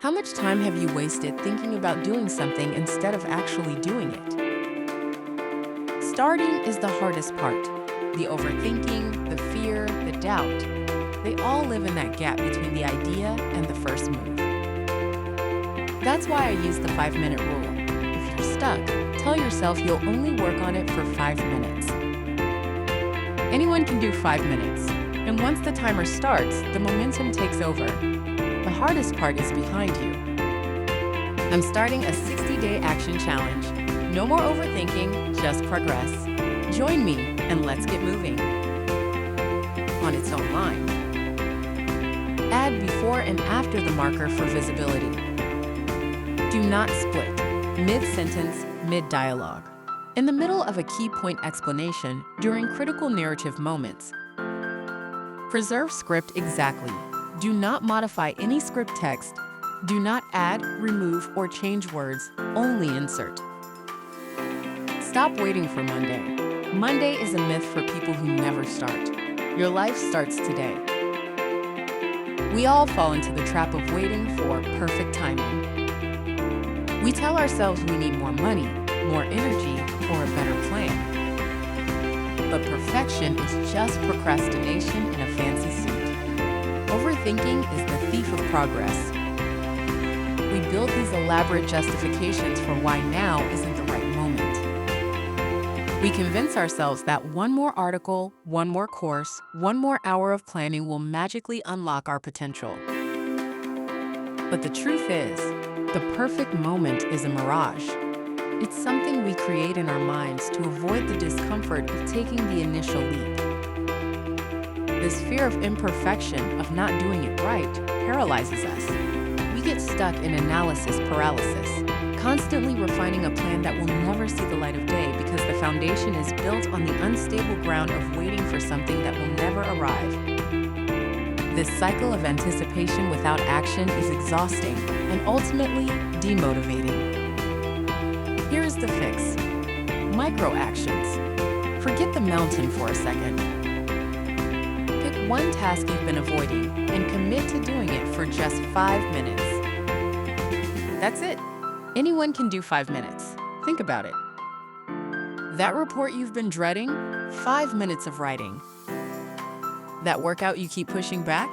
How much time have you wasted thinking about doing something instead of actually doing it? Starting is the hardest part. The overthinking, the fear, the doubt, they all live in that gap between the idea and the first move. That's why I use the 5-minute rule. If you're stuck, tell yourself you'll only work on it for 5 minutes. Anyone can do 5 minutes, and once the timer starts, the momentum takes over. The hardest part is behind you. I'm starting a 60-day action challenge. No more overthinking, just progress. Join me and let's get moving. On its own line. Add before and after the marker for visibility. Do not split. Mid-sentence, mid-dialogue. In the middle of a key point explanation during critical narrative moments. Preserve script exactly. Do not modify any script text. Do not add, remove, or change words, only insert. Stop waiting for Monday. Monday is a myth for people who never start. Your life starts today. We all fall into the trap of waiting for perfect timing. We tell ourselves we need more money, more energy, or a better plan. But perfection is just procrastination in a fancy suit. Overthinking is the thief of progress. We build these elaborate justifications for why now isn't the right moment. We convince ourselves that one more article, one more course, one more hour of planning will magically unlock our potential. But the truth is, the perfect moment is a mirage. It's something we create in our minds to avoid the discomfort of taking the initial leap. This fear of imperfection, of not doing it right, paralyzes us. We get stuck in analysis paralysis, constantly refining a plan that will never see the light of day because the foundation is built on the unstable ground of waiting for something that will never arrive. This cycle of anticipation without action is exhausting and ultimately demotivating. Here is the fix. Micro actions. Forget the mountain for a second. Pick one task you've been avoiding and commit to doing it for just 5 minutes. That's it. Anyone can do 5 minutes. Think about it. That report you've been dreading? 5 minutes of writing. That workout you keep pushing back?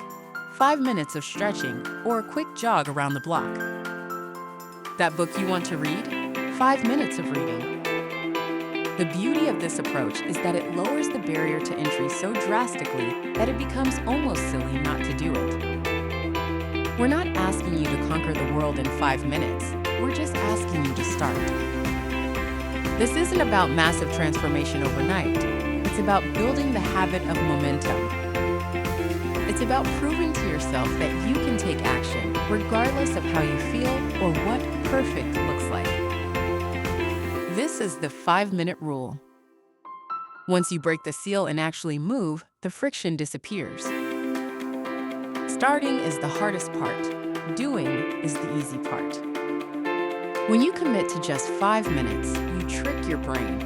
5 minutes of stretching or a quick jog around the block. That book you want to read? 5 minutes of reading. The beauty of this approach is that it lowers the barrier to entry so drastically that it becomes almost silly not to do it. We're not asking you to conquer the world in 5 minutes. We're just asking you to start. This isn't about massive transformation overnight. It's about building the habit of momentum. It's about proving to yourself that you can take action regardless of how you feel or what perfect looks like. This is the 5-minute rule. Once you break the seal and actually move, the friction disappears. Starting is the hardest part. Doing is the easy part. When you commit to just 5 minutes, you trick your brain.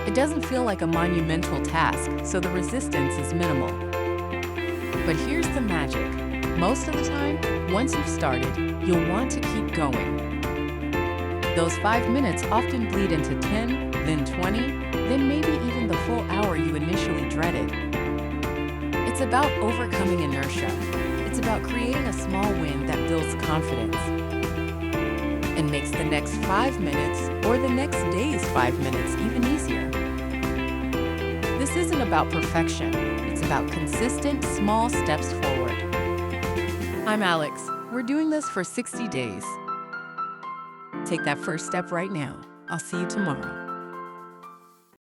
It doesn't feel like a monumental task, so the resistance is minimal. But here's the magic. Most of the time, once you've started, you'll want to keep going. Those 5 minutes often bleed into 10, then 20, then maybe even the full hour you initially dreaded. It's about overcoming inertia. It's about creating a small win that builds confidence and makes the next 5 minutes or the next day's 5 minutes even easier. This isn't about perfection. It's about consistent, small steps forward. I'm Alex. We're doing this for 60 days. Take that first step right now. I'll see you tomorrow.